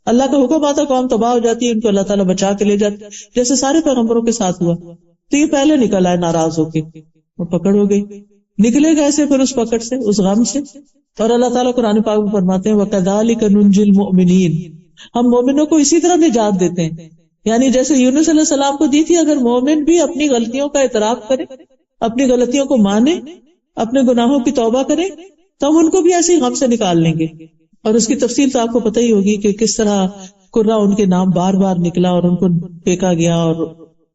اللہ کا حکم آتا قوم تباہ ہو جاتی ہے، ان کو اللہ تعالیٰ بچا کے لے جاتے، جیسے سارے پیغمبروں کے ساتھ ہوا۔ تو یہ پہلے نکل آئے ناراض ہو کے، وہ پکڑ ہو گئی، نکلے کیسے پھر اس پکڑ سے، اس غم سے؟ اور اللہ تعالیٰ قرآن پاک میں فرماتے ہیں وَكَذَلِكَ نُنْجِي الْمُؤْمِنِينَ، ہم مومنوں کو اسی طرح نجات دیتے ہیں، یعنی جیسے یونس علیہ السلام کو دی تھی، اگر مومن بھی اپنی غلطیوں کا اعتراف کرے، اپنی غلطیوں کو مانے، اپنے گناہوں کی توبہ کرے، تو ہم ان کو بھی ایسے ہی غم سے نکال لیں گے۔ اور اس کی تفصیل تو آپ کو پتہ ہی ہوگی کہ کس طرح قرہ ان کے نام بار بار نکلا اور ان کو پھینکا گیا، اور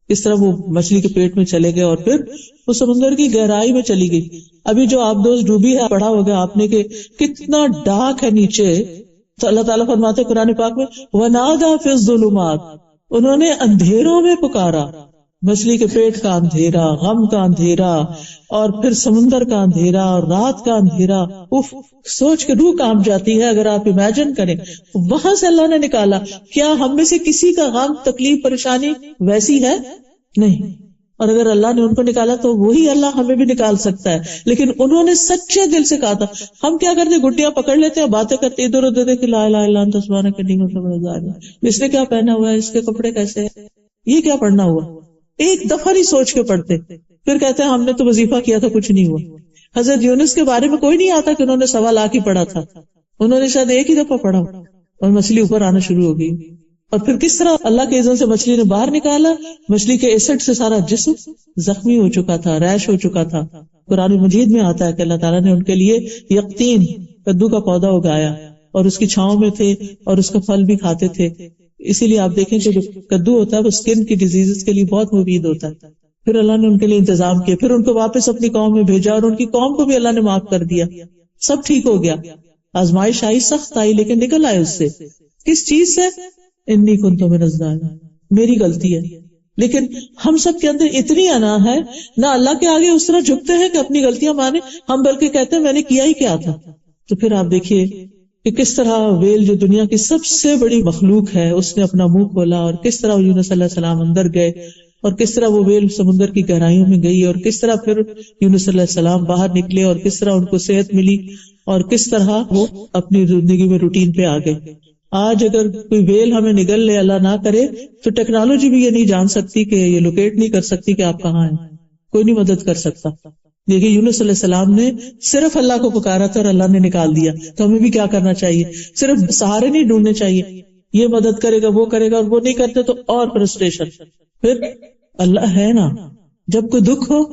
اس طرح وہ مچھلی کے پیٹ میں چلے گئے اور پھر وہ سمندر کی گہرائی میں چلی گئی۔ ابھی جو آپ دوست ڈوبی ہے، پڑھا ہوگا آپ نے کہ کتنا ڈارک ہے نیچے، تو اللہ تعالیٰ فرماتے قرآن پاک میں وَنَادَى فِي الظُّلُمَاتِ، انہوں نے اندھیروں میں پکارا، مچھلی کے پیٹ کا اندھیرا، غم کا اندھیرا، اور پھر سمندر کا اندھیرا اور رات کا اندھیرا، اف، سوچ کے روح کانپ جاتی ہے اگر آپ امیجن کریں۔ وہاں سے اللہ نے نکالا۔ کیا ہم میں سے کسی کا غم، تکلیف، پریشانی ویسی ہے؟ نہیں۔ اور اگر اللہ نے ان کو نکالا تو وہی اللہ ہمیں بھی نکال سکتا ہے، لیکن انہوں نے سچے دل سے کہا تھا۔ ہم کیا کرتے، گٹیاں پکڑ لیتے ہیں، باتیں کرتے ادھر ادھر دیکھ، لا الہ الا انت سبحانک انی کنت من الظالمین، اس نے کیا پہنا ہوا ہے، اس کے کپڑے کیسے ہیں، یہ کیا پڑھنا ہوا، ایک دفعہ نہیں سوچ کے پڑھتے، پھر کہتے ہیں ہم نے تو وظیفہ کیا تھا کچھ نہیں ہوا۔ حضرت یونس کے بارے میں کوئی نہیں آتا کہ انہوں نے 1.25 لاکھ ہی پڑھا تھا، انہوں نے شاید ایک ہی دفعہ پڑھا اور مچھلی اوپر آنا شروع ہو گئی۔ اور پھر کس طرح اللہ کے اذن سے مچھلی نے باہر نکالا، مچھلی کے ایسڈ سے سارا جسم زخمی ہو چکا تھا، ریش ہو چکا تھا. قرآن مجید میں آتا ہے کہ اللہ تعالیٰ نے ان کے لیے یقطین کدو کا پودا اگایا اور اس کی چھاؤں میں تھے اور اس کا پھل بھی کھاتے تھے. اسی لیے آپ دیکھیں کہ جو کدو ہوتا ہے وہ اسکن کی ڈیزیز کے لیے بہت مفید ہوتا ہے. پھر اللہ نے ان کے لیے انتظام کیا، پھر ان کو واپس اپنی قوم میں بھیجا اور ان کی قوم کو بھی اللہ نے معاف کر دیا، سب ٹھیک ہو گیا. آزمائش آئی، سخت آئی، لیکن نکل آئے اس سے. کس چیز سے؟ انی کنت من الظالمین، میری غلطی ہے. لیکن ہم سب کے اندر اتنی انا ہے، نہ اللہ کے آگے اس طرح جھکتے ہیں کہ اپنی غلطیاں مانے، ہم بلکہ کہتے ہیں میں نے کیا ہی کیا تھا. تو پھر آپ دیکھیے کہ کس طرح ویل جو دنیا کی سب سے بڑی مخلوق ہے اس نے اپنا منہ کھولا، اور کس طرح یونس علیہ السلام اندر گئے، اور کس طرح وہ ویل سمندر کی گہرائیوں میں گئی، اور کس طرح پھر یونس علیہ السلام باہر نکلے، اور کس طرح ان کو صحت ملی، اور کس طرح وہ اپنی زندگی میں روٹین پہ آ گئے. آج اگر کوئی ویل ہمیں نگل لے، اللہ نہ کرے، تو ٹیکنالوجی بھی یہ نہیں جان سکتی کہ یہ لوکیٹ نہیں کر سکتی کہ آپ کہاں ہیں، کوئی نہیں مدد کر سکتا. دیکھیے یونس علیہ السلام نے صرف اللہ کو پکارا تھا اور اللہ نے نکال دیا. تو ہمیں بھی کیا کرنا چاہیے؟ صرف سہارے نہیں ڈھونڈنے چاہیے، یہ مدد کرے گا وہ کرے گا، اور وہ نہیں کرتے تو اور فرسٹریشن. پھر اللہ ہے نا، جب کوئی دکھ ہو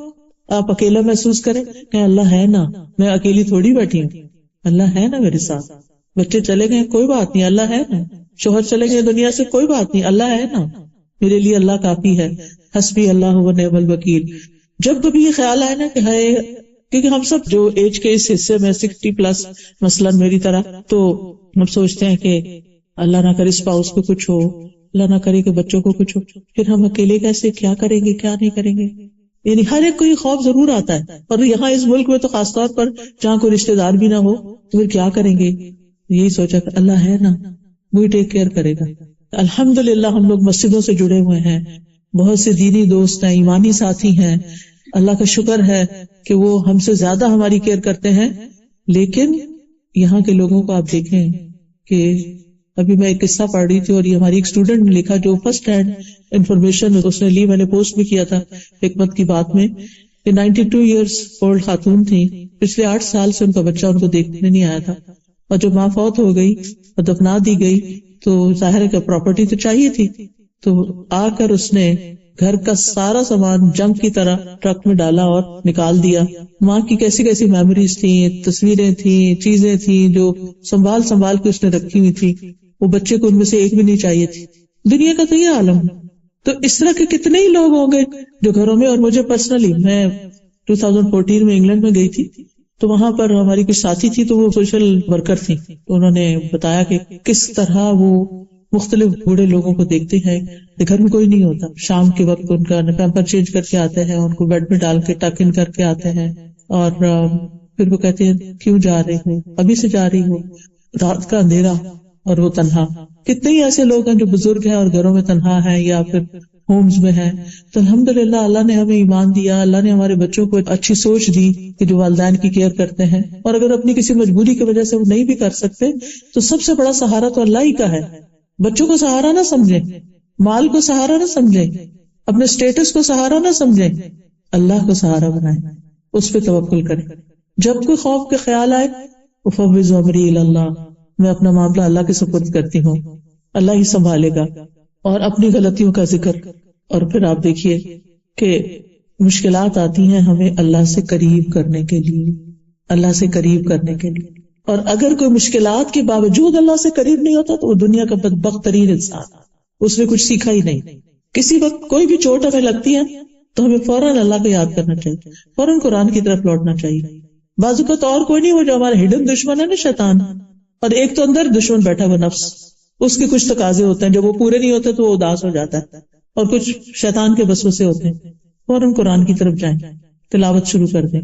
آپ اکیلا محسوس کریں کہ اللہ ہے نا، میں اکیلی تھوڑی بیٹھی ہوں، اللہ ہے نا میرے ساتھ. بچے چلے گئے کوئی بات نہیں، اللہ ہے نا. شوہر چلے گئے دنیا سے کوئی بات نہیں، اللہ ہے نا. میرے لیے اللہ کافی ہے، حسبی اللہ و نعم الوکیل. جب کبھی یہ خیال آئے نا کہ ہے، کیونکہ ہم سب جو ایج کے اس حصے میں 60+ مثلاً میری طرح، تو ہم سوچتے ہیں کہ اللہ نہ کرے اسپاؤس کو کچھ ہو، اللہ نہ کرے کہ بچوں کو کچھ ہو، پھر ہم اکیلے کیسے، کیا کریں گے کیا نہیں کریں گے. یعنی ہر ایک کو یہ خوف ضرور آتا ہے، اور یہاں اس ملک میں تو خاص طور پر جہاں کوئی رشتے دار بھی نہ ہو تو پھر کیا کریں گے. یہی سوچا کہ اللہ ہے نا، وہی ٹیک کیئر کرے گا. الحمدللہ ہم لوگ مسجدوں سے جڑے ہوئے ہیں، بہت سے دینی دوست ہیں، ایمانی ساتھی ہیں، اللہ کا شکر ہے کہ وہ ہم سے زیادہ ہماری کیئر کرتے ہیں. لیکن یہاں کے لوگوں کو آپ دیکھیں کہ ابھی میں ایک قصہ پڑھ رہی تھی، اور یہ ہماری ایک اسٹوڈنٹ نے لکھا جو فرسٹ ہینڈ انفارمیشن اس نے لی، میں نے پوسٹ بھی کیا تھا حکمت کی بات میں، کہ 92 ایئرس اولڈ خاتون تھی، پچھلے 8 سال سے ان کا بچہ ان کو دیکھنے نہیں آیا تھا، اور جب ماں فوت ہو گئی اور دفنا دی گئی تو ظاہر ہے کہ پراپرٹی تو چاہیے تھی، تو آ کر اس نے گھر کا سارا سامان جنگ کی طرح ٹرک میں ڈالا اور نکال دیا. ماں کی کیسی کیسی میموریز تھیں، تصویریں تھیں، چیزیں تھیں جو سنبھال کے اس نے رکھی ہوئی تھی، وہ بچے کو ان میں سے ایک بھی نہیں چاہیے تھی. دنیا کا تو یہ عالم ہے. تو اس طرح کے کتنے ہی لوگ ہوں گے جو گھروں میں، اور مجھے پرسنلی میں 2014 میں انگلینڈ میں گئی تھی، تو وہاں پر ہماری کچھ ساتھی تھی، تو وہ سوشل ورکر تھی، تو انہوں نے بتایا کہ کس طرح وہ مختلف بوڑھے لوگوں کو دیکھتے ہیں، گھر میں کوئی نہیں ہوتا، شام کے وقت ان کا پیمپر چینج کر کے آتے ہیں، ان کو بیڈ میں ڈال کے ٹک ان کر کے آتے ہیں، اور پھر وہ کہتے ہیں کیوں جا رہی ہوں، ابھی سے جا رہی ہوں، رات کا اندھیرا اور وہ تنہا. کتنے ہی ایسے لوگ ہیں جو بزرگ ہیں اور گھروں میں تنہا ہیں یا پھر ہومز میں ہیں. تو الحمدللہ اللہ نے ہمیں ایمان دیا، اللہ نے ہمارے بچوں کو اچھی سوچ دی کہ جو والدین کی کیئر کرتے ہیں، اور اگر اپنی کسی مجبوری کی وجہ سے وہ نہیں بھی کر سکتے تو سب سے بڑا سہارا تو اللہ ہی کا ہے. بچوں کو سہارا نہ سمجھیں، مال کو سہارا نہ سمجھیں، اپنے سٹیٹس کو سہارا نہ سمجھیں، اللہ کو سہارا بنائیں، اس پہ توکل کریں. جب کوئی خوف کے خیال آئے، افوض امری الی اللہ، میں اپنا معاملہ اللہ کے سپرد کرتی ہوں، اللہ ہی سنبھالے گا. اور اپنی غلطیوں کا ذکر. اور پھر آپ دیکھیے کہ مشکلات آتی ہیں ہمیں اللہ سے قریب کرنے کے لیے، اللہ سے قریب کرنے کے لیے. اور اگر کوئی مشکلات کے باوجود اللہ سے قریب نہیں ہوتا تو وہ دنیا کا بدبخت ترین انسان، اس نے کچھ سیکھا ہی نہیں. کسی وقت کوئی بھی چوٹ ہمیں لگتی ہے تو ہمیں فوراً اللہ کو یاد کرنا چاہیے، فوراً قرآن کی طرف لوٹنا چاہیے. بازو کا تو اور کوئی نہیں، وہ جو ہمارا ہڈن دشمن ہے نا، شیطان. اور ایک تو اندر دشمن بیٹھا ہوا نفس، اس کے کچھ تقاضے ہوتے ہیں، جب وہ پورے نہیں ہوتے تو وہ اداس ہو جاتا ہے، اور کچھ شیطان کے وسوسے ہوتے ہیں. فوراً قرآن کی طرف جائیں، تلاوت شروع کر دیں،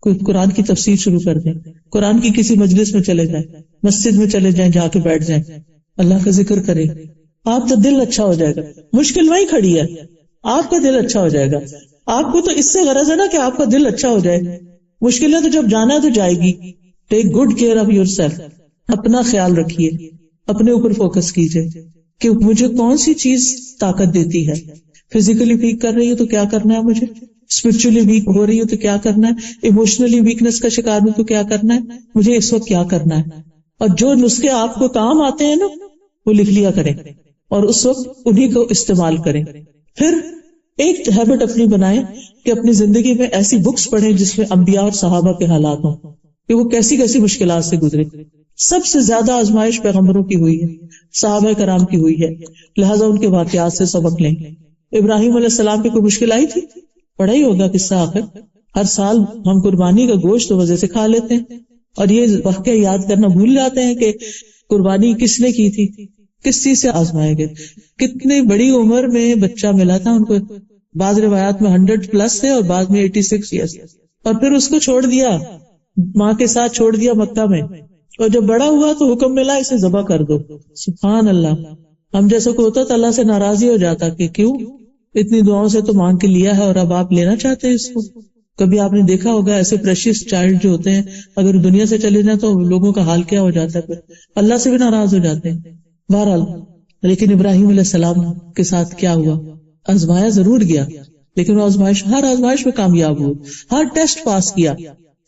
کوئی قرآن کی تفسیر شروع کر دیں، قرآن کی کسی مجلس میں چلے جائیں، مسجد میں چلے جائیں، جا کے بیٹھ جائیں، اللہ کا ذکر کریں. آپ کا دل اچھا ہو جائے گا. مشکل وہی کھڑی ہے، آپ کا دل اچھا ہو جائے گا. آپ کو تو اس سے غرض ہے نا کہ آپ کا دل اچھا ہو جائے. مشکلیں تو جب جانا ہے تو جائے گی. Take good care of your self, اپنا خیال رکھیے، اپنے اوپر فوکس کیجئے کہ مجھے کون سی چیز طاقت دیتی ہے. فزیکلی ویک کر رہی ہوں تو کیا کرنا ہے مجھے، اسپرچولی ویک ہو رہی ہوں تو کیا کرنا ہے، ایموشنلی ویکنس کا شکار ہوں تو کیا کرنا ہے، مجھے اس وقت کیا کرنا ہے. اور جو نسخے آپ کو کام آتے ہیں نا وہ لکھ لیا کریں. اور اس وقت انہی کو استعمال کریں. پھر ایک ہیبٹ اپنی بنائیں کہ اپنی زندگی میں ایسی بکس پڑھیں جس میں انبیاء اور صحابہ کے حالات ہوں کہ وہ کیسی کیسی مشکلات سے گزرے. سب سے زیادہ آزمائش پیغمبروں کی ہوئی ہے، صحابہ کرام کی ہوئی ہے، لہٰذا ان کے واقعات سے سبق لیں. ابراہیم علیہ السلام کی کوئی مشکل آئی تھی؟ پڑھا ہی ہوگا قصہ. آخر ہر سال ہم قربانی کا گوشت تو مزے سے کھا لیتے ہیں اور یہ واقعہ یاد کرنا بھول جاتے ہیں کہ قربانی کس نے کی تھی، کس چیز سے آزمائے گئے. کتنی بڑی عمر میں بچہ ملا تھا ان کو، بعض روایات میں 100+ تھے اور بعض میں 86 ایئرس، اور پھر اس کو چھوڑ دیا، ماں کے ساتھ چھوڑ دیا مکہ میں، اور جب بڑا ہوا تو حکم ملا اسے ذبح کر دو. سبحان اللہ. ہم جیسا کو ہوتا تو اللہ سے ناراضی ہو جاتا کہ کیوں، اتنی دعاؤں سے تو مانگ کے لیا ہے اور اب آپ لینا چاہتے ہیں اس کو. کبھی آپ نے دیکھا ہوگا ایسے پریشیس چائلڈ جو ہوتے ہیں اگر دنیا سے چلے جائیں تو لوگوں کا حال کیا ہو جاتا ہے، پھر اللہ سے بھی ناراض ہو جاتے ہیں. بہرحال لیکن ابراہیم علیہ السلام کے ساتھ کیا ہوا؟ آزمایا ضرور گیا، لیکن وہ ہر آزمائش میں کامیاب ہوئے، ہر ٹیسٹ پاس کیا.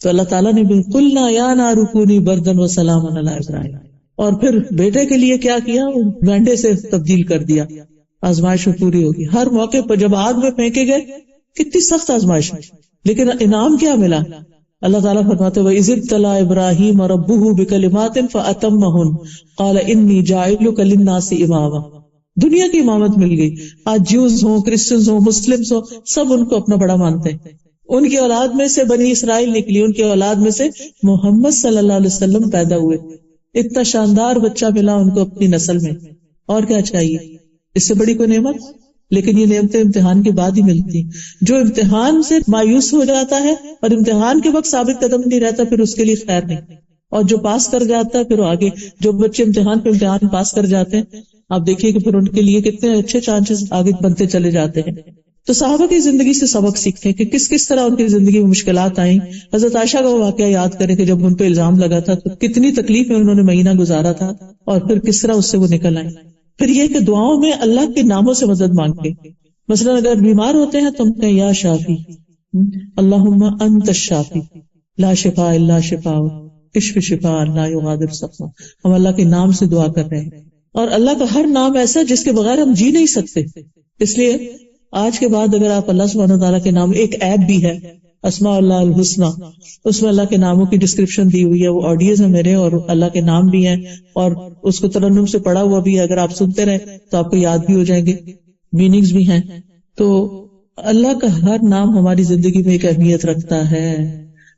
تو اللہ تعالیٰ نے قُلْنَا يَا نَارُ كُونِي بَرْدًا وَسَلَامًا عَلَىٰ إِبْرَاهِيمَ، اور پھر بیٹے کے لیے کیا کیا؟ گانڈے سے تبدیل کر دیا. آزمائش میں پوری ہوگی. ہر موقع پر جب آگ میں پھینکے گئے، کتنی سخت آزمائش، لیکن انعام کیا ملا؟ اللہ تعالیٰ فرماتے وَإِذِ ابْتَلَىٰ إِبْرَاهِيمَ رَبُّهُ بِكَلِمَاتٍ فَأَتَمَّهُنَّ قَالَ إِنِّي جَاعِلُكَ لِلنَّاسِ إِمَامًا. دنیا کی امامت مل گئی. آج جیوز ہوں، کرسچنز ہوں، مسلمز ہوں، سب ان کو اپنا بڑا مانتے ہیں. ان کی اولاد میں سے بنی اسرائیل نکلی، ان کی اولاد میں سے محمد صلی اللہ علیہ وسلم پیدا ہوئے. اتنا شاندار بچہ ملا ان کو اپنی نسل میں، اور کیا چاہیے؟ اس سے بڑی کوئی نعمت؟ لیکن یہ نعمتیں امتحان کے بعد ہی ملتی. جو امتحان سے مایوس ہو جاتا ہے اور امتحان کے وقت ثابت قدم نہیں رہتا، پھر اس کے لیے خیر نہیں. اور جو پاس کر جاتا ہے پھر آگے، جو بچے امتحان پہ امتحان پاس کر جاتے ہیں، آپ دیکھیے کہ پھر ان کے لیے کتنے اچھے چانسز آگے بنتے چلے جاتے ہیں. تو صحابہ کی زندگی سے سبق سیکھیں کہ کس طرح ان کی زندگی میں مشکلات آئیں. حضرت عائشہ کا وہ واقعہ یاد کریں کہ جب ان پہ الزام لگا تھا تو کتنی تکلیف میں انہوں نے مہینہ گزارا تھا، اور پھر کس طرح اس سے وہ نکل آئیں. پھر یہ کہ دعاؤں میں اللہ کے ناموں سے مدد مانگیں. مثلا اگر بیمار ہوتے ہیں تو ہم کہیں یا شافی، اللہم انت الشافی لا شفاء الا شفاءک اشف شفاء لا یغادر سقما. ہم اللہ کے نام سے دعا کر رہے ہیں، اور اللہ کا ہر نام ایسا جس کے بغیر ہم جی نہیں سکتے. اس لیے آج کے بعد اگر آپ اللہ سبحانہ وتعالیٰ کے نام، ایک ایپ بھی ہے اسماء اللہ الحسنی، اس میں اللہ کے ناموں کی ڈسکرپشن دی ہوئی ہے. وہ آڈیوز ہیں میرے، اور اللہ کے نام بھی ہیں، اور اس کو ترنم سے پڑھا ہوا بھی ہے. اگر آپ سنتے رہے تو آپ کو یاد بھی ہو جائیں گے، میننگز بھی ہیں. تو اللہ کا ہر نام ہماری زندگی میں ایک اہمیت رکھتا ہے.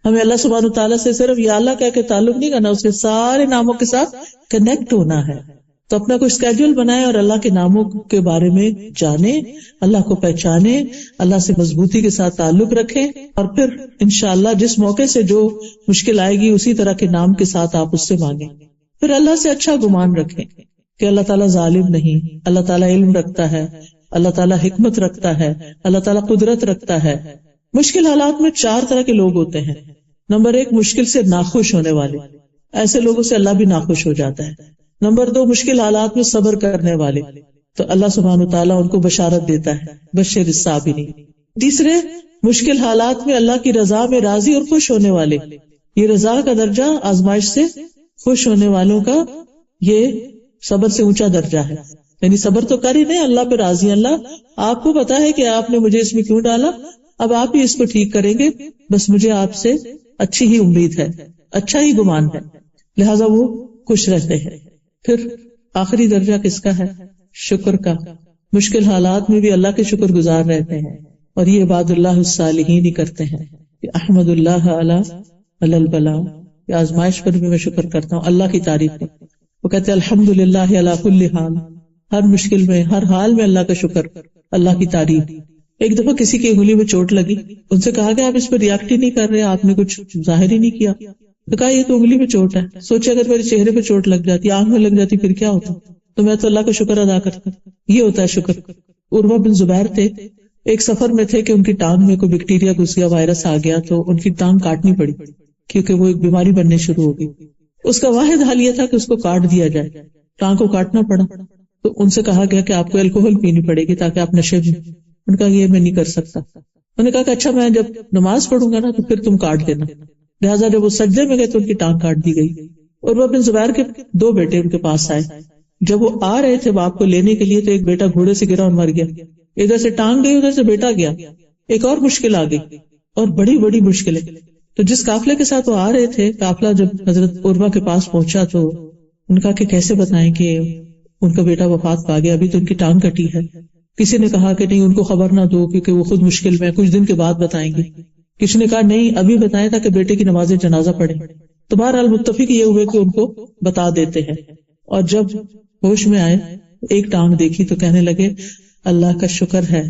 ہمیں اللہ سبحانہ وتعالیٰ سے صرف یا اللہ کہہ کے تعلق نہیں کرنا، اس کے سارے ناموں کے ساتھ کنیکٹ ہونا ہے. تو اپنا کوئی اسکیڈول بنائیں اور اللہ کے ناموں کے بارے میں جانیں، اللہ کو پہچانیں، اللہ سے مضبوطی کے ساتھ تعلق رکھیں، اور پھر انشاءاللہ جس موقع سے جو مشکل آئے گی اسی طرح کے نام کے ساتھ آپ اس سے مانگیں. پھر اللہ سے اچھا گمان رکھیں کہ اللہ تعالیٰ ظالم نہیں، اللہ تعالیٰ علم رکھتا ہے، اللہ تعالیٰ حکمت رکھتا ہے، اللہ تعالیٰ قدرت رکھتا ہے. مشکل حالات میں 4 طرح کے لوگ ہوتے ہیں. نمبر 1، مشکل سے ناخوش ہونے والے، ایسے لوگوں سے اللہ بھی ناخوش ہو جاتا ہے. نمبر 2، مشکل حالات میں صبر کرنے والے، تو اللہ سبحانہ وتعالیٰ ان کو بشارت دیتا ہے، بشر الصابرین. تیسرے، مشکل حالات میں اللہ کی رضا میں راضی اور خوش ہونے والے. یہ رضا کا درجہ آزمائش سے خوش ہونے والوں کا یہ صبر سے اونچا درجہ ہے. یعنی صبر تو کر ہی نہیں، اللہ پہ راضی. اللہ آپ کو پتا ہے کہ آپ نے مجھے اس میں کیوں ڈالا، اب آپ ہی اس کو ٹھیک کریں گے، بس مجھے آپ سے اچھی ہی امید ہے، اچھا ہی گمان ہے، لہذا وہ خوش رہتے ہیں. پھر آخری درجہ کس کا ہے؟ شکر کا. مشکل حالات میں بھی اللہ کے شکر گزار رہتے ہیں، اور یہ عباد اللہ الصالحین ہی کرتے ہیں کہ احمد اللہ علی البلاء، کہ آزمائش پر بھی میں شکر کرتا ہوں، اللہ کی تعریف ہے. وہ کہتے ہیں الحمدللہ علی کل حال، ہر مشکل میں، ہر حال میں اللہ کا شکر، اللہ کی تعریف. ایک دفعہ کسی کی انگلی میں چوٹ لگی، ان سے کہا کہ آپ اس پر ریاکٹ ہی نہیں کر رہے، آپ نے کچھ ظاہر ہی نہیں کیا. تو کہا یہ تو انگلی پہ چوٹ ہے، سوچے اگر میرے چہرے پہ چوٹ لگ جاتی، آنکھ میں لگ جاتی، پھر کیا ہوتا؟ تو میں تو اللہ کا شکر ادا کرتا. یہ ہوتا ہے شکر. عروہ بن زبیر تھے، ایک سفر میں تھے کہ ان کی ٹانگ میں کوئی بیکٹیریا گھس گیا، وائرس آ گیا، تو ان کی ٹانگ کاٹنی پڑی کیونکہ وہ ایک بیماری بننے شروع ہو گئی. اس کا واحد حل یہ تھا کہ اس کو کاٹ دیا جائے، ٹانگ کو کاٹنا پڑا. تو ان سے کہا گیا کہ آپ کو الکوہل پینی پڑے گی تاکہ آپ نشے میں. ان کا یہ میں نہیں کر سکتا. انہوں نے کہا کہ اچھا میں جب نماز پڑھوں گا نا تو پھر تم کاٹ دینا. لہٰذا جب وہ سجدے میں گئے تو ان کی ٹانگ کاٹ دی گئی. عروہ بن زبیر کے 2 بیٹے ان کے پاس آئے. جب وہ آ رہے تھے باپ کو لینے کے لیے تو ایک بیٹا گھوڑے سے گرا اور مر گیا. ادھر سے ٹانگ گئی, ادھر سے بیٹا گیا. ایک اور مشکل آ گئی اور بڑی بڑی مشکلیں. تو جس قافلے کے ساتھ وہ آ رہے تھے, قافلہ جب حضرت عروہ کے پاس پہنچا تو ان کا کہ کیسے بتائیں کہ ان کا بیٹا وفات پا گیا, ابھی تو ان کی ٹانگ کٹی ہے. کسی نے کہا کہ نہیں ان کو خبر نہ دو کیونکہ وہ خود مشکل میں, کچھ دن کے بعد بتائیں گے. کسی نے کہا نہیں ابھی بتائیں تاکہ بیٹے کی نماز جنازہ پڑھیں. تو بہرحال متفق یہ ہوئے کہ ان کو بتا دیتے ہیں. اور جب ہوش میں آئے ایک ٹانگ دیکھی تو کہنے لگے اللہ کا شکر ہے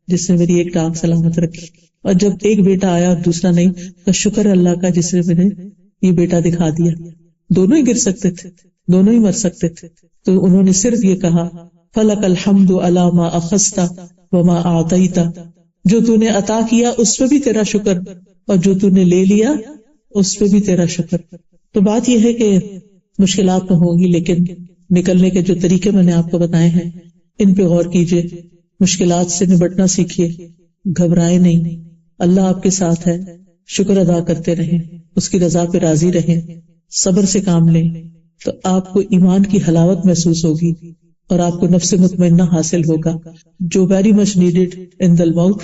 جس نے میری ایک ٹانگ سلامت رکھی. اور جب ایک بیٹا آیا اور دوسرا نہیں تو شکر اللہ کا جس نے مجھے یہ بیٹا دکھا دیا. دونوں ہی گر سکتے تھے, دونوں ہی مر سکتے تھے. تو انہوں نے صرف یہ کہا فلک الحمد علی ما اخذت وما اعطیت, جو تو نے عطا کیا اس پہ بھی تیرا شکر اور جو تو نے لے لیا اس پہ بھی تیرا شکر. تو بات یہ ہے کہ مشکلات تو ہوں گی لیکن نکلنے کے جو طریقے میں نے آپ کو بتائے ہیں ان پہ غور کیجئے, مشکلات سے نبٹنا سیکھیے, گھبرائے نہیں, اللہ آپ کے ساتھ ہے, شکر ادا کرتے رہیں, اس کی رضا پہ راضی رہیں, صبر سے کام لیں تو آپ کو ایمان کی حلاوت محسوس ہوگی اور آپ کو نفس مطمئنہ حاصل ہوگا جو ویری مچ نیڈیڈ ان دی موت.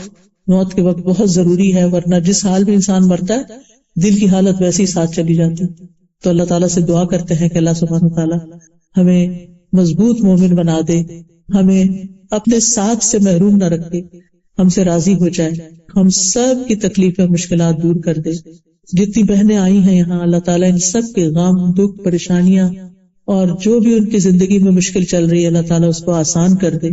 موت کے وقت بہت ضروری ہے, ورنہ جس حال میں انسان مرتا ہے دل کی حالت ویسے ہی ساتھ چلی جاتی. تو اللہ تعالیٰ سے دعا کرتے ہیں کہ اللہ سبحانہ تعالیٰ ہمیں مضبوط مومن بنا دے, ہمیں اپنے ساتھ سے محروم نہ رکھے, ہم سے راضی ہو جائے, ہم سب کی تکلیفیں مشکلات دور کر دے. جتنی بہنیں آئی ہیں یہاں اللہ تعالیٰ ان سب کے غم دکھ پریشانیاں اور جو بھی ان کی زندگی میں مشکل چل رہی ہے اللہ تعالیٰ اس کو آسان کر دے,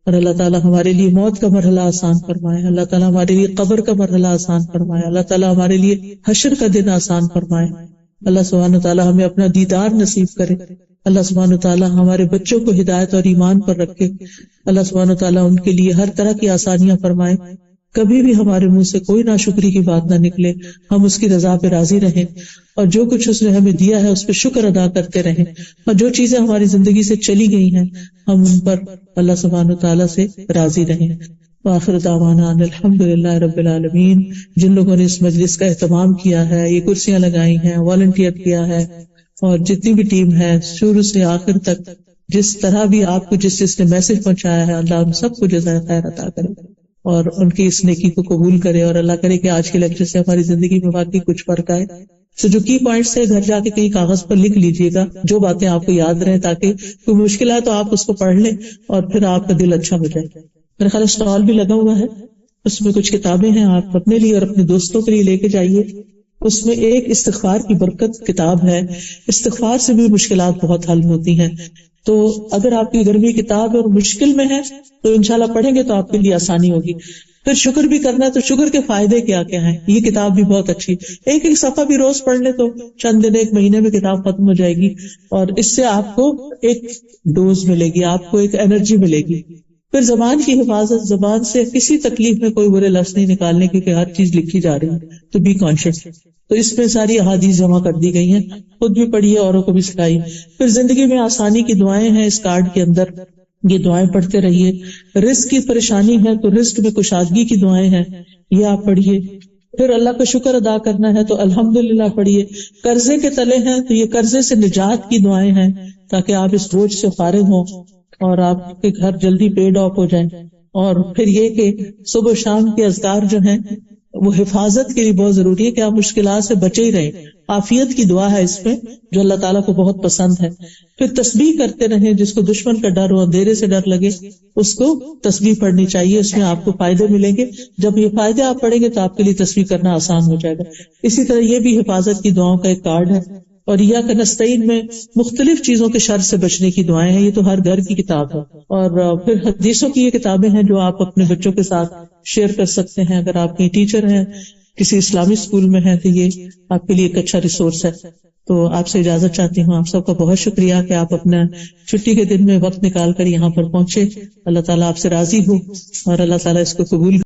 اور اللہ تعالیٰ ہمارے لیے موت کا مرحلہ آسان فرمائے, اللہ تعالیٰ ہمارے لیے قبر کا مرحلہ آسان فرمائے, اللہ تعالیٰ ہمارے لیے حشر کا دن آسان فرمائے. اللہ سبحانہ تعالیٰ ہمیں اپنا دیدار نصیب کرے, اللہ سبحانہ تعالیٰ ہمارے بچوں کو ہدایت اور ایمان پر رکھے, اللہ سبحانہ تعالیٰ ان کے لیے ہر طرح کی آسانیاں فرمائے. کبھی بھی ہمارے منہ سے کوئی ناشکری کی بات نہ نکلے, ہم اس کی رضا پہ راضی رہیں اور جو کچھ اس نے ہمیں دیا ہے اس پہ شکر ادا کرتے رہیں, اور جو چیزیں ہماری زندگی سے چلی گئی ہیں ہم ان پر اللہ سبحانہ تعالیٰ سے راضی رہیں. وآخر دعوانا ان الحمدللہ رب العالمین. جن لوگوں نے اس مجلس کا اہتمام کیا ہے, یہ کرسیاں لگائی ہیں, والنٹیئر کیا ہے, اور جتنی بھی ٹیم ہے شروع سے آخر تک جس طرح بھی آپ کو جس نے میسج پہنچایا ہے, اللہ ان سب کو جزائے خیر عطا کرے اور ان کی اس نیکی کو قبول کرے, اور اللہ کرے کہ آج کے لیکچر سے ہماری زندگی میں واقعی کچھ فرق آئے. تو جو کی پوائنٹس ہے گھر جا کے کہیں کاغذ پر لکھ لیجئے گا, جو باتیں آپ کو یاد رہیں, تاکہ کوئی مشکل ہے تو آپ اس کو پڑھ لیں اور پھر آپ کا دل اچھا ہو جائے. میرے خیال اسٹال بھی لگا ہوا ہے, اس میں کچھ کتابیں ہیں, آپ اپنے لیے اور اپنے دوستوں کے لیے لے کے جائیے. اس میں ایک استغفار کی برکت کتاب ہے, استغفار سے بھی مشکلات بہت حل ہوتی ہیں. تو اگر آپ کی گرمی کتاب اور مشکل میں ہے تو انشاءاللہ پڑھیں گے تو آپ کے لیے آسانی ہوگی. پھر شکر بھی کرنا ہے تو شکر کے فائدے کیا کیا ہیں, یہ کتاب بھی بہت اچھی, ایک ایک صفحہ بھی روز پڑھ لیں تو چند دن ایک مہینے میں کتاب ختم ہو جائے گی, اور اس سے آپ کو ایک ڈوز ملے گی, آپ کو ایک انرجی ملے گی. پھر زبان کی حفاظت, زبان سے کسی تکلیف میں کوئی برے لفظ نہیں نکالنے کیونکہ ہر چیز لکھی جا رہی ہے, تو بی کانشیس. تو اس میں ساری احادیث جمع کر دی گئی ہیں, خود بھی پڑھیے اوروں کو بھی سکھائیے. پھر زندگی میں آسانی کی دعائیں ہیں اس کارڈ کے اندر, یہ دعائیں پڑھتے رہیے. رزق کی پریشانی ہے تو رزق میں کشادگی کی دعائیں ہیں, یہ آپ پڑھیے. پھر اللہ کا شکر ادا کرنا ہے تو الحمدللہ پڑھیے. قرضے کے تلے ہیں تو یہ قرضے سے نجات کی دعائیں ہیں تاکہ آپ اس بوجھ سے فارغ ہوں اور آپ کے گھر جلدی پیڈ آف ہو جائیں. اور پھر یہ کہ صبح و شام کے اذکار جو ہیں وہ حفاظت کے لیے بہت ضروری ہے کہ آپ مشکلات سے بچے ہی رہیں. عافیت کی دعا ہے اس میں جو اللہ تعالیٰ کو بہت پسند ہے. پھر تسبیح کرتے رہیں, جس کو دشمن کا ڈر ہو, اندھیرے سے ڈر لگے, اس کو تسبیح پڑھنی چاہیے, اس میں آپ کو فائدے ملیں گے. جب یہ فائدے آپ پڑھیں گے تو آپ کے لیے تسبیح کرنا آسان ہو جائے گا. اسی طرح یہ بھی حفاظت کی دعاؤں کا ایک کارڈ ہے. اور ایاک نستعین میں مختلف چیزوں کے شر سے بچنے کی دعائیں ہیں, یہ تو ہر گھر کی کتاب ہے. اور پھر حدیثوں کی یہ کتابیں ہیں جو آپ اپنے بچوں کے ساتھ شیئر کر سکتے ہیں. اگر آپ کی ٹیچر ہیں, کسی اسلامی اسکول میں ہیں, تو یہ آپ کے لیے ایک اچھا ریسورس ہے. تو آپ سے اجازت چاہتی ہوں. آپ سب کا بہت شکریہ کہ آپ اپنا چھٹی کے دن میں وقت نکال کر یہاں پر پہنچے. اللہ تعالیٰ آپ سے راضی ہو اور اللہ تعالیٰ اس کو قبول